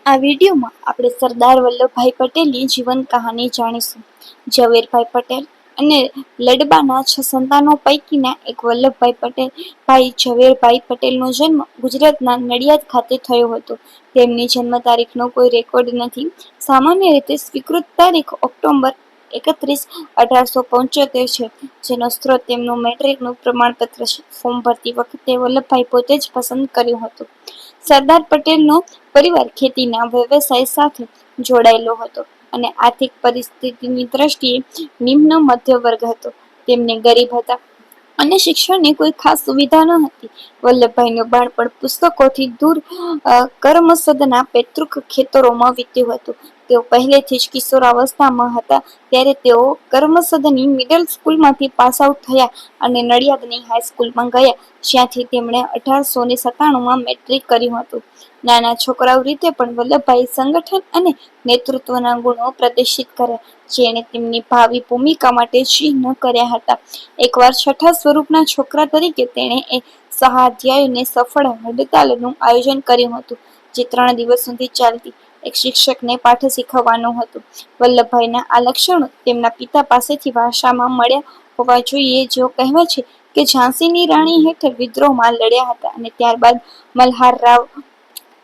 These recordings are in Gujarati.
આ વિડીયોમાં આપણે સરદાર વલ્લભભાઈ પટેલની જીવન કહાની જાણીશું. ઝવેરભાઈ પટેલ અને લડબાના 6 સંતાનો પૈકીના એક વલ્લભભાઈ પટેલ ભાઈ ઝવેરભાઈ પટેલનો જન્મ ગુજરાતના નડિયાદ ખાતે થયો હતો. તેમની જન્મ તારીખનો કોઈ રેકોર્ડ નથી. સામાન્ય રીતે સ્વીકૃત તારીખ ઓક્ટોબર 31, 1875 છે, જેનો સ્ત્રોત તેમનું મેટ્રિકનું પ્રમાણપત્ર છે. ફોર્મ ભરતી વખતે વલ્લભભાઈ પોતે જ પસંદ કર્યું હતું. સરદાર પટેલનો પરિવાર ખેતીના વ્યવસાય સાથે જોડાયેલો હતો અને આર્થિક પરિસ્થિતિની દ્રષ્ટિએ નિમ્ન મધ્ય વર્ગ હતો. તેમને ગરીબ હતા અને શિક્ષણની કોઈ ખાસ સુવિધા ન હતી. વલ્લભભાઈનું બાળપણ પુસ્તકોથી દૂર કરમસદના પૈતૃક ખેતરોમાં વીત્યું હતું. તેઓ પહેલેથી જ કિશોરાવસ્થામાં હતા ત્યારે તેઓ કરમસદની મિડલ સ્કૂલમાંથી પાસ આઉટ થયા અને નડિયાદની હાઈસ્કૂલમાં ગયા, જ્યાંથી તેમણે 1897માં મેટ્રિક કર્યું હતું. નાના છોકરાઓ રીતે પણ વલ્લભભાઈ સંગઠન અને નેતૃત્વના ગુણો પ્રદર્શિત કર્યા, જેણે તેમની ભાવિ ભૂમિકા માટે ચિહ્ન કર્યા હતા. એકવાર છઠ્ઠા સ્વરૂપના છોકરા તરીકે તેણે સહાધ્યાયને સફળ હડતાલનું આયોજન કર્યું હતું, જે 3 દિવસ સુધી ચાલતી. એક શિક્ષકને પાઠ શીખવવાનું હતું. વલ્લભભાઈના આ લક્ષણો તેમના પિતા પાસેથી વારસામાં મળ્યા હોવા જોઈએ, જેઓ કહેવાય છે કે ઝાંસીની રાણી હેઠળ વિદ્રોહમાં લડ્યા હતા અને ત્યારબાદ મલ્હારરાવ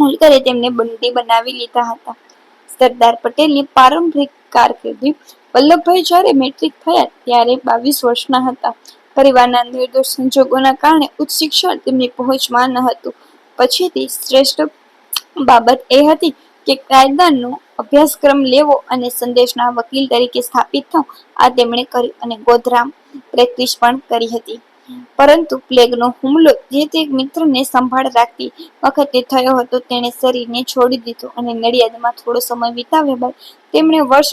હોલકરે તેમને બંદી બનાવી લીધા હતા. સરદાર પટેલની પ્રારંભિક કારકિર્દી. વલ્લભભાઈ જ્યારે મેટ્રિક થયા ત્યારે 22 વર્ષના હતા. પરિવારના નિર્દોષ સંજોગોના કારણે ઉચ્ચ શિક્ષણ તેમની પહોંચમાં ન હતું. પછીથી શ્રેષ્ઠ બાબત એ હતી કે કાયદાનો અભ્યાસક્રમ લેવો અને સંદેશના વકીલ તરીકે સ્થાપિત થવું. આ તેમણે કર્યું અને ગોધરામાં પ્રેક્ટિસ પણ કરી હતી. પરંતુ પ્લેગનો હુમલો જે તે મિત્રને સંભાળ રાખતી વખતે થયો હતો, તેણે શરીરને છોડી દીધું અને નડિયાદમાં થોડો સમય વિતાવ્યા બાદ તેમણે વર્ષ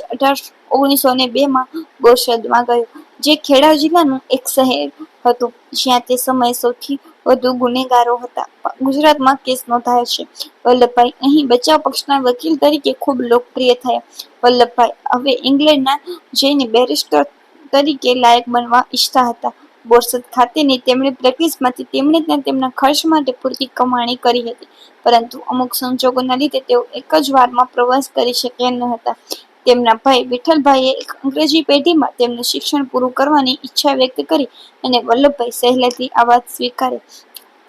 1902માં બોરસદમાં ગયો, જે ખેડા જિલ્લાનું એક શહેર હતું, જ્યાં તે સમયે સૌથી વધુ ગુનેગારો હતા. ગુજરાતમાં કેસ નોંધાયા છે. વલ્લભભાઈ અહીં બચાવ પક્ષના વકીલ તરીકે ખૂબ લોકપ્રિય થયા. વલ્લભભાઈ હવે ઇંગ્લેન્ડના જઈને બેરિસ્ટર તરીકે લાયક બનવા ઈચ્છતા હતા. બોરસદ ખાતેની તેમની પ્રેક્ટિસમાંથી તેમણે ત્યાં તેમના ખર્ચ માટે પૂરતી કમાણી કરી હતી, પરંતુ અમુક સંજોગોના લીધે તેઓ એક જ વારમાં પ્રવાસ કરી શક્યા ન હતા. તેમના ભાઈ વિઠ્ઠલભાઈએ એક અંગ્રેજી પેઢીમાં તેમનું શિક્ષણ પૂરું કરવાની ઈચ્છા વ્યક્ત કરી અને વલ્લભભાઈ સહેલાઈથી આ વાત સ્વીકારી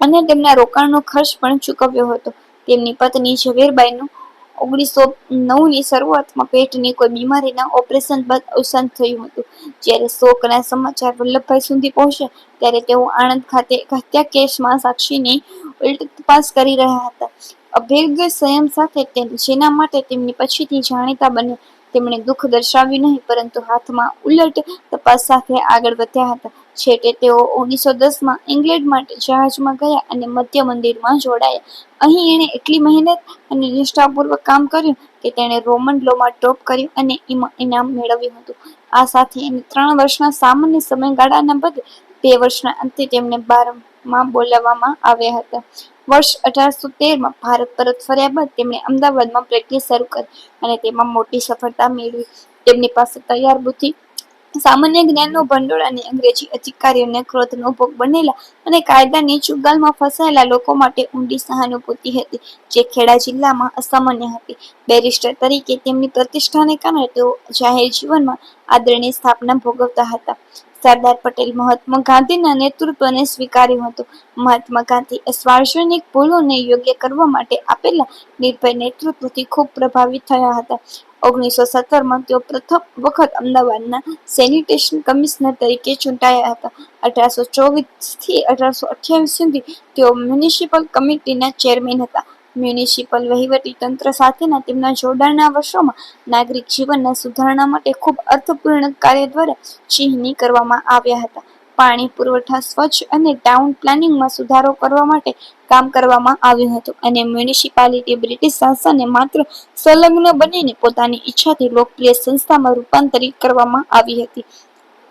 અને તેમના રોકાણનો ખર્ચ પણ ચૂકવ્યો હતો. તેમની પત્ની ઝવેરબાઈનું 1909ની શરૂઆતમાં પેટની કોઈ બીમારીના ઓપરેશન બાદ અવસાન થયું હતું. જ્યારે શોકના સમાચાર વલ્લભભાઈ સુધી પહોંચ્યા ત્યારે તેઓ આણંદ ખાતે એક હત્યા કેસમાં સાક્ષીની ઉલટ તપાસ કરી રહ્યા હતા. અભેદ્ય સંયમ સાથે જેના માટે તેમની પછીથી જાણીતા બન્યા. તેમણે દુઃખ દર્શાવ્યું નહીં, પરંતુ હાથમાં ઉલટ તપાસ સાથે આગળ વધ્યા હતા. છેવટે તેઓ 1910માં ઇંગ્લેન્ડ માટે જહાજમાં ગયા અને મધ્ય મંદિરમાં જોડાયા. અહીં એણે એટલી મહેનત અને નિષ્ઠાપૂર્વક કામ કર્યું કે તેણે રોમન લોમાં ટોપ કર્યું અને ઇનામ મેળવ્યું હતું. આ સાથે એને 3 વર્ષના સામાન્ય સમયગાળાના બદલે 2 વર્ષના અંતે તેમને બારમાં બોલાવવામાં આવ્યા હતા. વર્ષ 1813માં ભારત પરત ફર્યા બાદ તેમણે અમદાવાદમાં પ્રેક્ટિસ શરૂ કરી અને તેમાં મોટી સફળતા મેળવી. તેમની પાસે તૈયાર બુદ્ધિ, સામાન્ય જ્ઞાનનો ભંડોળ અને અંગ્રેજી અધિકારીઓને ક્રોધનો ભોગ બનેલા અને કાયદાની ચુંગાલમાં ફસાયેલા લોકો માટે ઊંડી સહાનુભૂતિ હતી, જે ખેડા જિલ્લામાં અસામાન્ય હતી. બેરિસ્ટર તરીકે તેમની પ્રતિષ્ઠાને કારણે તેઓ જાહેર જીવનમાં આદરણીય સ્થાપના ભોગવતા હતા. સરદાર પટેલ મહાત્મા ગાંધીના નેતૃત્વને સ્વીકાર્યું હતું. મહાત્મા ગાંધી સાર્વજનિક ભૂલોને યોગ્ય કરવા માટે આપેલા નિર્ભય નેતૃત્વથી ખૂબ પ્રભાવિત થયા હતા. 1917માં તેઓ પ્રથમ વખત અમદાવાદના સેનિટેશન કમિશનર તરીકે ચૂંટાયા હતા. 1824થી 1828 સુધી તેઓ મ્યુનિસિપલ કમિટીના ચેરમેન હતા. મ્યુનિસિપલ વહીવટીતંત્ર સાથેના તેમના જોડાણના વર્ષોમાં નાગરિક જીવનના સુધારણા માટે ખૂબ અર્થપૂર્ણ કાર્ય દ્વારા ચિહ્નિત કરવામાં આવ્યા હતા. પાણી પુરવઠા, સ્વચ્છ અને ટાઉન પ્લાનિંગમાં સુધારો કરવા માટે કામ કરવામાં આવ્યું હતું અને મ્યુનિસિપાલિટી બ્રિટિશ શાસનને માત્ર સંલગ્ન બનીને પોતાની ઈચ્છાથી લોકપ્રિય સંસ્થામાં રૂપાંતરિત કરવામાં આવી હતી.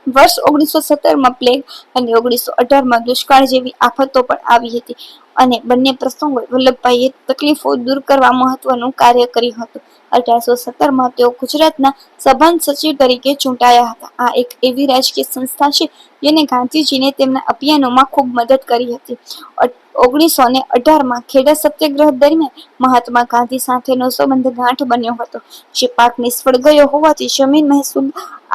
વર્ષ 1917માં પ્લેગ અને 1918માં દુષ્કાળ જેવી આફતો પણ આવી હતી અને બંને પ્રસંગોએ વલ્લભભાઈએ તકલીફો દૂર કરવા મહત્વનું કાર્ય કર્યું હતું. 1817માં તેઓ ગુજરાતના સભાન સચિવ તરીકે ચૂંટાયા હતા. આ એક એવી રાજકીય સંસ્થા છે જેને ગાંધીજીને તેમના અભિયાનોમાં ખૂબ મદદ કરી હતી. 1918 ખેડા સત્યાગ્રહ દરમિયાન મહાત્મા ગાંધી સાથેનો સંબંધ ગાંઠ બન્યો હતો, જે પાક નિષ્ફળ ગયો હોવાથી જમીન મહેસૂલ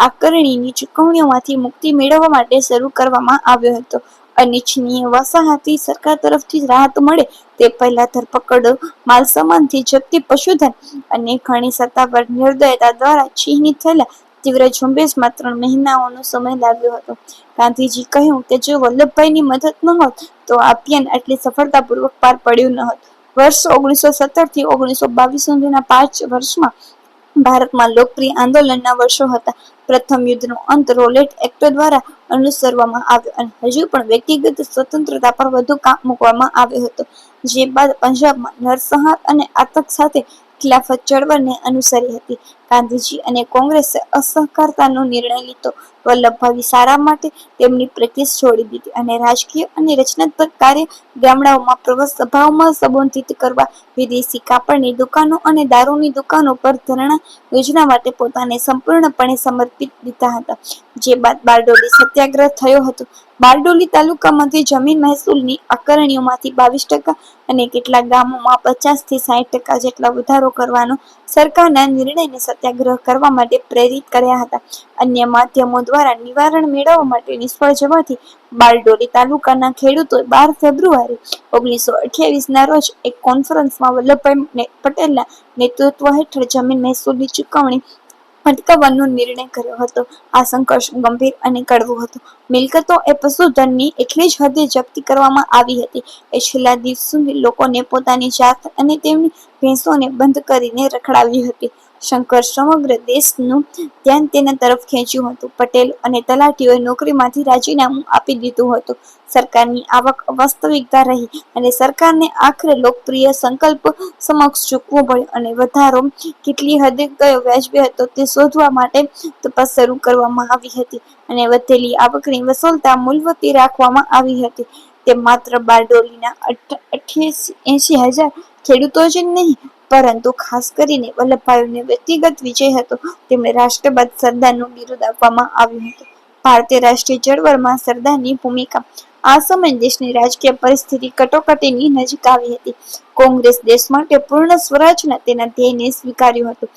આકારણીની ચૂકવણીઓમાંથી મુક્તિ મેળવવા માટે શરૂ કરવામાં આવ્યો હતો. અનિચ્છનીય વસાહતી સરકાર તરફથી રાહત મળે તે પહેલા ધરપકડો, માલસામાનથી જપ્તી, પશુધન અને ખણી સત્તા પર નિર્દયતા દ્વારા ચિહ્નિત થયેલા તીવ્ર ઝુંબેશમાં 3 મહિનાઓનો સમય લાગ્યો હતો. ગાંધીજી કહ્યું કે જો વલ્લભભાઈની મદદ ન હોત તો આ અભિયાન આટલી સફળતાપૂર્વક પાર પડ્યું ન હોત. વર્ષ 1917 થી 1922 સુધીના 5 વર્ષમાં ભારતમાં લોકપ્રિય આંદોલનના વર્ષો હતા. પ્રથમ યુદ્ધનો અંત રોલેટ એક્ટ દ્વારા અનુસરવામાં આવ્યો અને હજુ પણ વ્યક્તિગત સ્વતંત્રતા પર વધુ કામ મૂકવામાં આવ્યો હતો. જે બાદ પંજાબમાં નરસંહાર અને આતંક સાથે ખિલાફત ચળવળને અનુસરી હતી. ગાંધીજી અને કોંગ્રેસે અસહકારતાનો નિર્ણય લીધો. વલ્લભભાઈ સારા માટે તેમની પ્રેક્ટિસ છોડી દીધી અને રાજકીય અને રચનાત્મક કાર્ય, ગામડાઓમાં પ્રવાસ સભાઓમાં સંબોધિત કરવા, વિદેશી કાપડની દુકાનો અને દારૂની દુકાનો પર ધરણા યોજના માટે પોતાને સંપૂર્ણપણે સમર્પિત દીધા હતા. જે બાદ બારડોલી સત્યાગ્રહ થયો હતો. બારડોલી તાલુકામાંથી જમીન મહેસૂલની આકારણીઓમાંથી 22% અને કેટલાક ગામોમાં 50 થી 60% જેટલા વધારો કરવાનો સરકારના નિર્ણયને સત્યાગ્રહ કરવા માટે પ્રેરિત કર્યા હતા. અન્ય માધ્યમો દ્વારા નિવારણ મેળવવા માટે નિષ્ફળ જવાથી બારડોલી તાલુકાના ખેડૂતોએ 12 ફેબ્રુઆરી 1928ના રોજ એક કોન્ફરન્સમાં વલ્લભભાઈ પટેલના નેતૃત્વ હેઠળ જમીન મહેસૂલની ચૂકવણી અટકાવવાનો નિર્ણય કર્યો હતો. આ સંઘર્ષ ગંભીર અને કડવો હતો. મિલકતો એ પશુધનની એટલી જ હદે જપ્તી કરવામાં આવી હતી એ છેલ્લા દિવસ સુધી લોકોને પોતાની જાત અને તેમની ભેંસોને બંધ કરીને રખડાવી હતી. સંઘર્ષ સમગ્ર દેશનું ધ્યાન તેના તરફ ખેંચ્યું હતું. પટેલ અને તલાટીઓએ નોકરીમાંથી રાજીનામું આપી દીધું હતું. સરકારની આવક વાસ્તવિકતા રહી અને સરકારને આખરે લોકપ્રિય સંકલ્પ સમક્ષ ઝૂકવું પડ્યું અને વધારો કેટલી હદે કયો વ્યાજબી હતો તે શોધવા માટે તપાસ શરૂ કરવામાં આવી હતી અને વધેલી આવકની વસૂલતા મુલતવી રાખવામાં આવી હતી. તે માત્ર બારડોલીના 80,000 ખેડૂતો જ નહીં પરંતુ ખાસ કરીને વલ્લભભાઈનો વ્યક્તિગત વિજય હતો. તેમને રાષ્ટ્રબાદ સરદારનું બિરુદ આપવામાં આવ્યું હતું. ભારતીય રાષ્ટ્રીય ચળવળમાં સરદારની ભૂમિકા. આ સમયે દેશની રાજકીય પરિસ્થિતિ કટોકટીની નજીક આવી હતી. કોંગ્રેસ દેશ માટે પૂર્ણ સ્વરાજના તેના ધ્યેયને સ્વીકાર્યું હતું.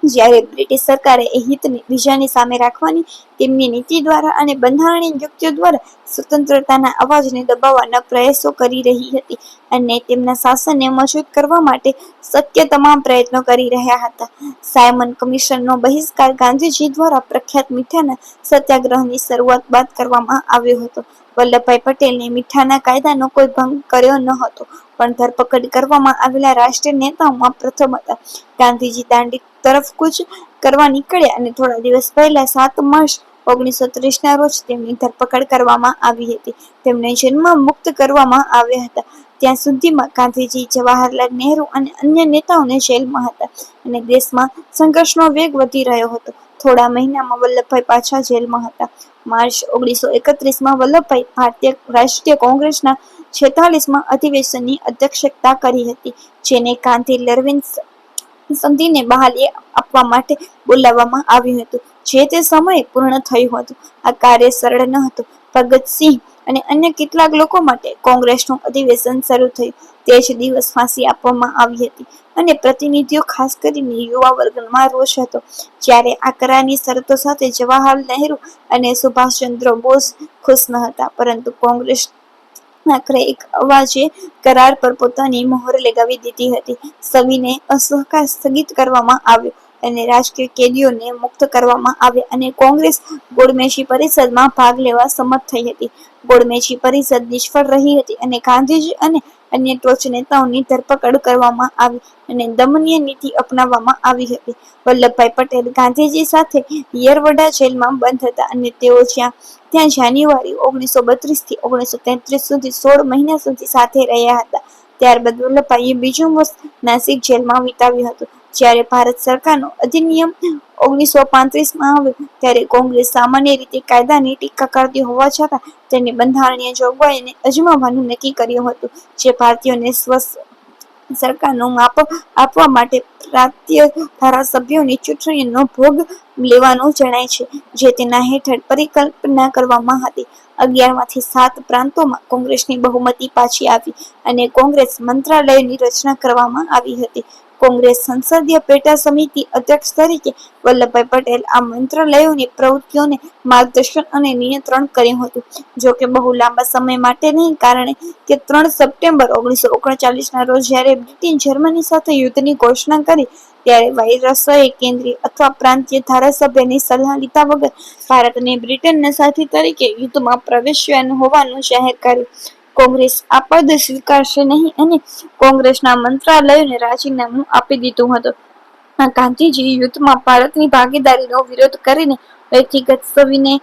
જ્યારે બ્રિટિશ સરકારે એ હિતને બીજાની સામે રાખવાની તેમની નીતિ દ્વારા અને બંધારણીય યુક્તિઓ દ્વારા સ્વતંત્રતાના અવાજને દબાવવાના પ્રયાસો કરી રહી હતી અને તેમના શાસનને મજબૂત કરવા માટે શક્ય તમામ પ્રયત્નો કરી રહ્યા હતા. સાયમન કમિશનનો બહિષ્કાર ગાંધીજી દ્વારા પ્રખ્યાત મીઠાના સત્યાગ્રહની શરૂઆત બાદ કરવામાં આવ્યો હતો. વલ્લભભાઈ પટેલને મીઠાના કાયદાનો કોઈ ભંગ કર્યો ન હતો, પણ ધરપકડ કરવામાં આવેલા રાષ્ટ્રીય નેતાઓમાં પ્રથમ હતા. ગાંધીજી દાંડી તરફ કૂચ કરવા નીકળ્યા અને થોડા દિવસ પહેલા 7 માર્ચ 1930ના રોજ તેમની ધરપકડ કરવામાં આવી હતી. તેમને જન્મ મુક્ત કરવામાં આવ્યા હતા. ત્યાં સુધીમાં ગાંધીજી, જવાહરલાલ નહેરુ અને અન્ય નેતાઓને જેલમાં હતા અને દેશમાં સંઘર્ષનો વેગ વધી રહ્યો હતો. થોડા મહિનામાં વલ્લભભાઈ પાછા જેલમાં હતા. માર્ચ 1931માં વલ્લભભાઈ ભારતીય રાષ્ટ્રીય કોંગ્રેસના 46મા અધિવેશનની અધ્યક્ષતા કરી હતી, જેને ગાંધી-લર્વિન સંધિને બહાલી આપવા માટે બોલાવવામાં આવ્યું હતું, જે તે સમયે પૂર્ણ થયું હતું. આ કાર્ય સરળ ન હતું. ભગતસિંહ અને અન્ય કેટલાક લોકો માટે કોંગ્રેસનું અધિવેશન શરૂ થયું તે જ દિવસ ફાંસી આપવામાં આવી હતી અને પ્રતિનિધિઓ, ખાસ કરીને યુવા વર્ગમાં રોષ હતો. જ્યારે આ કરારની શરતો સાથે જવાહરલાલ નહેરુ અને સુભાષચંદ્ર બોઝ ખુશ ન હતા, પરંતુ કોંગ્રેસ આખરે એક અવાજે કરાર પર પોતાની મહોર લગાવી દીધી હતી. સવિનય અસહકાર સ્થગિત કરવામાં આવ્યો અને રાજકીય કેદીઓને મુક્ત કરવામાં આવ્યા અને કોંગ્રેસ ગોળમેજી પરિષદમાં ભાગ લેવા સંમત થઈ હતી. ગોળમેજી પરિષદ નિષ્ફળ રહી હતી અને ગાંધીજી અને અન્ય ટોચ નેતાઓની ધરપકડ કરવામાં આવી અને દમનીય નીતિ અપનાવવામાં આવી હતી. વલ્લભભાઈ પટેલ ગાંધીજી સાથે યેરવડા જેલમાં બંધ હતા અને તેઓ ત્યાં જાન્યુઆરી 1932 થી 1933 સુધી 16 મહિના સુધી સાથે રહ્યા હતા. ત્યારબાદ વલ્લભભાઈએ બીજું વર્ષ નાસિક જેલમાં વિતાવ્યું હતું. જ્યારે ભારત સરકારનો અધિનિયમ 1935માં આવ્યો ત્યારે કોંગ્રેસ સામાન્ય રીતે કાયદાની ટીકા કરતી હોવા છતાં તેની બંધારણીય જોગવાઈઓને અજમાવવાનું નક્કી કર્યું હતું, જે ભારતીયોને સરકારનું માપ આપવા માટે પ્રાંતીય ધારાસભ્યોની ચૂંટણીનો ભોગ લેવાનું જણાય છે, જે તેના હેઠળ પરિકલ્પના કરવામાં હતી. 11માંથી 7 પ્રાંતોમાં કોંગ્રેસની બહુમતી પાછી આવી અને કોંગ્રેસ મંત્રાલયની રચના કરવામાં આવી હતી. કોંગ્રેસ સંસદીય પેટા સમિતિ અધ્યક્ષ તરીકે વલ્લભભાઈ પટેલ આ મંત્રાલયોની પ્રવૃત્તિઓને માર્ગદર્શન અને નિયંત્રણ કર્યું હતું. જોકે બહુ લાંબા સમય માટે નહીં, કારણ કે 3 સપ્ટેમ્બર 1939ના રોજ જ્યારે બ્રિટન જર્મની સાથે યુદ્ધની ઘોષણા કરી ત્યારે વાયસરોયે કેન્દ્રીય અથવા પ્રાંતીય ધારાસભ્યની સલાહ લીધા વગર ભારતને બ્રિટનના સાથી તરીકે યુદ્ધમાં પ્રવેશ્યું હોવાનું જાહેર કર્યું. કોંગ્રેસ આ પદ સ્વીકારશે નહીં અને કોંગ્રેસના મંત્રાલયોને રાજીનામું આપી દીધું હતું. ગાંધીજી યુદ્ધમાં ભારતની ભાગીદારીનો વિરોધ કરીને વ્યક્તિગત સવિનય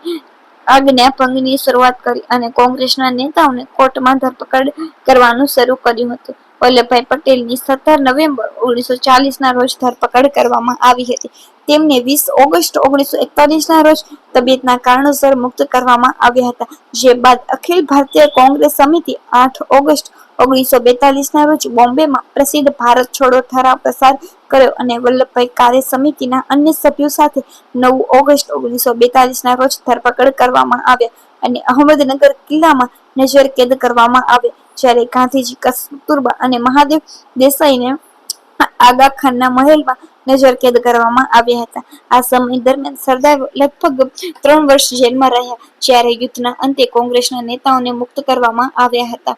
આજ્ઞા ભંગની શરૂઆત કરી અને કોંગ્રેસના નેતાઓને કોર્ટમાં ધરપકડ કરવાનું શરૂ કર્યું હતું. વલ્લભભાઈ પટેલની 17 નવેમ્બર 1940ના રોજ ધરપકડ કરવામાં આવી હતી. તેમને 20 ઓગસ્ટ 1941ના રોજ તબિયતના કારણોસર મુક્ત કરવામાં આવ્યા હતા. જે બાદ અખિલ ભારતીય કોંગ્રેસ સમિતિ 8 ઓગસ્ટ 1942ના રોજ બોમ્બેમાં પ્રસિદ્ધ ભારત છોડો ઠરાવ પસાર કર્યો અને વલ્લભભાઈ કાર્ય સમિતિના અન્ય સભ્યો સાથે 9 ઓગસ્ટ 1942ના રોજ ધરપકડ કરવામાં આવ્યા અને અહમદનગર કિલ્લામાં નજરકેદ કરવામાં આવ્યા. જ્યારે ગાંધીજી કસ્તુરબા અને મહાદેવ દેસાઈને આગા ખાનના મહેલમાં નજરકેદ કરવામાં આવ્યા હતા. આ સમય દરમિયાન સરદાર લગભગ 3 વર્ષ જેલમાં રહ્યા, જ્યારે યુદ્ધના અંતે કોંગ્રેસના નેતાઓને મુક્ત કરવામાં આવ્યા હતા.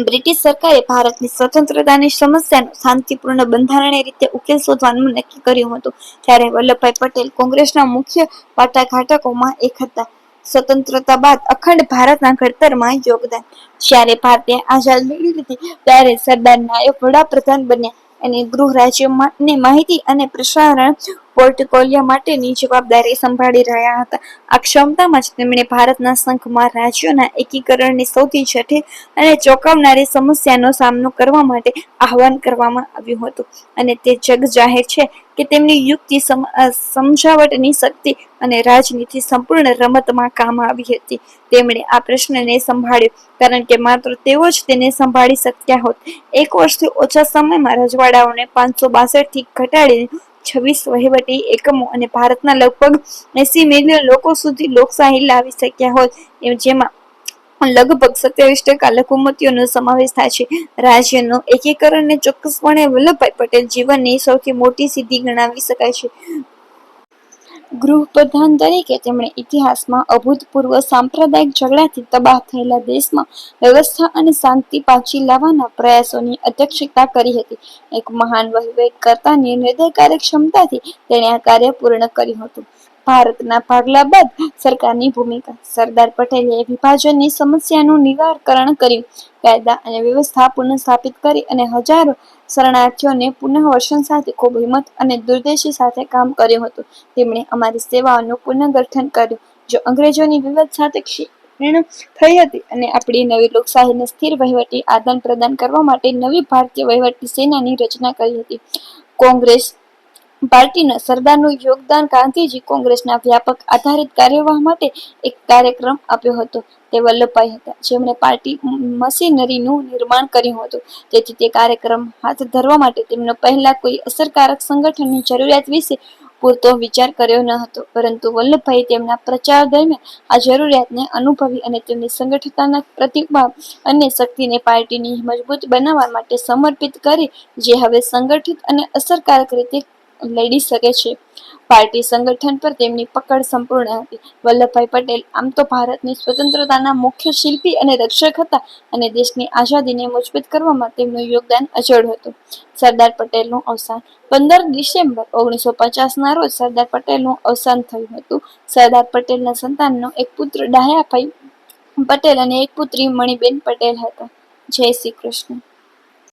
બ્રિટિશ સરકારે ભારતની સ્વતંત્રતાની સમસ્યાનો શાંતિપૂર્ણ બંધારણીય રીતે ઉકેલ શોધવાનું નક્કી કર્યું હતું. ત્યારે વલ્લભભાઈ પટેલ કોંગ્રેસના મુખ્ય વાટાઘાટકોમાં એક હતા. સ્વતંત્રતા બાદ અખંડ ભારતના ઘડતરમાં યોગદાન. જ્યારે ભારતે આઝાદી મેળવી લીધી ત્યારે સરદાર નાયક વડાપ્રધાન બન્યા અને ગૃહ રાજ્ય અને માહિતી અને પ્રસારણ પોર્ટફોલિયો માટેની જવાબદારી સંભાળી રહ્યા હતા. આ ક્ષમતામાં જ તેમણે ભારતના સંઘમાં રાજ્યોના એકીકરણની સૌથી જટિલ અને ચોંકાવનારી સમસ્યાનો સામનો કરવા માટે આહ્વાન કરવામાં આવ્યું હતું અને તે જગજાહેર છે કે તેમની યુક્તિ, સમજાવટની શક્તિ અને રાજનીતિ સંપૂર્ણ રમતમાં કામ આવી હતી. તેમણે આ પ્રશ્નને સંભાળ્યો કારણ કે માત્ર તેઓ જ તેને સંભાળી શક્યા હોત. 1 વર્ષથી ઓછા સમયમાં રજવાડાઓને 562 થી ઘટાડીને 26 વહીવટી એકમો અને ભારતના લગભગ 80 મિલિયન લોકો સુધી લોકશાહી લાવી શક્યા હોત, જેમાં લગભગ 27% લઘુમતીઓનો સમાવેશ થાય છે. રાજ્યનું એકીકરણને ચોક્કસપણે વલ્લભભાઈ પટેલ જીવનની સૌથી મોટી સિદ્ધિ ગણાવી શકાય છે. ગૃહપ્રધાન તરીકે તેમણે ઇતિહાસમાં અભૂતપૂર્વ સાંપ્રદાયિક ઝઘડાથી તબાહ થયેલા દેશમાં વ્યવસ્થા અને શાંતિ પાછી લાવવાના પ્રયાસોની અધ્યક્ષતા કરી હતી. એક મહાન વહીવટકર્તાની હૃદયકારક ક્ષમતાથી તેણે આ કાર્ય પૂર્ણ કર્યું હતું. ભારતના ભાગલા બાદ સરકારની ભૂમિકા. સરદાર પટેલે વિભાજનની સમસ્યાનું નિરાકરણ કર્યું, કાયદા અને વ્યવસ્થા પુનઃસ્થાપિત કરી અને હજારો શરણાર્થીઓને પુનર્વસન સાથે ખૂબ હિંમત અને દૂરંદેશી સાથે કામ કર્યું હતું. તેમણે અમારી સેવાઓનું પુનર્ગઠન કર્યું, જો અંગ્રેજોની વિવાદ સાથે ક્ષીણ થઈ હતી અને આપણી નવી લોકશાહીને સ્થિર વહીવટી આદાન પ્રદાન કરવા માટે નવી ભારતીય વહીવટી સેનાની રચના કરી હતી. કોંગ્રેસ પાર્ટીના સરદારનું યોગદાન. ગાંધીજી કોંગ્રેસના વ્યાપક આધારિત કાર્યવાહ માટે એક કાર્યક્રમ આપ્યો હતો. તે વલ્લભભાઈ હતા જેમણે પાર્ટી મશીનરીનું નિર્માણ કર્યું હતું. તેથી તે કાર્યક્રમ હાથ ધરવા માટે તેમનો પહેલા કોઈ અસરકારક સંગઠનની જરૂરિયાત વિશે પૂરતો વિચાર કર્યો ન હતો, પરંતુ વલ્લભભાઈએ તેમના પ્રચાર દરમિયાન આ જરૂરિયાતને અનુભવી અને તેમની સંગઠનના પ્રતિભા અને શક્તિને પાર્ટીને મજબૂત બનાવવા માટે સમર્પિત કરી, જે હવે સંગઠિત અને અસરકારક રીતે લડી શકે છે. પાર્ટી સંગઠન પર તેમની પકડ સંપૂર્ણ હતી. વલ્લભભાઈ પટેલ આમ તો ભારતની સ્વતંત્રતાના મુખ્ય શિલ્પી અને રક્ષક હતા અને દેશની આઝાદીને મજબૂત કરવામાં તેમનું યોગદાન અચળ હતું. સરદાર પટેલનું અવસાન. 15 ડિસેમ્બર 1950ના રોજ સરદાર પટેલનું અવસાન થયું હતું. સરદાર પટેલના સંતાનનો એક પુત્ર ડાહ્યાભાઈ પટેલ અને એક પુત્રી મણિબેન પટેલ હતા. જય શ્રી કૃષ્ણ.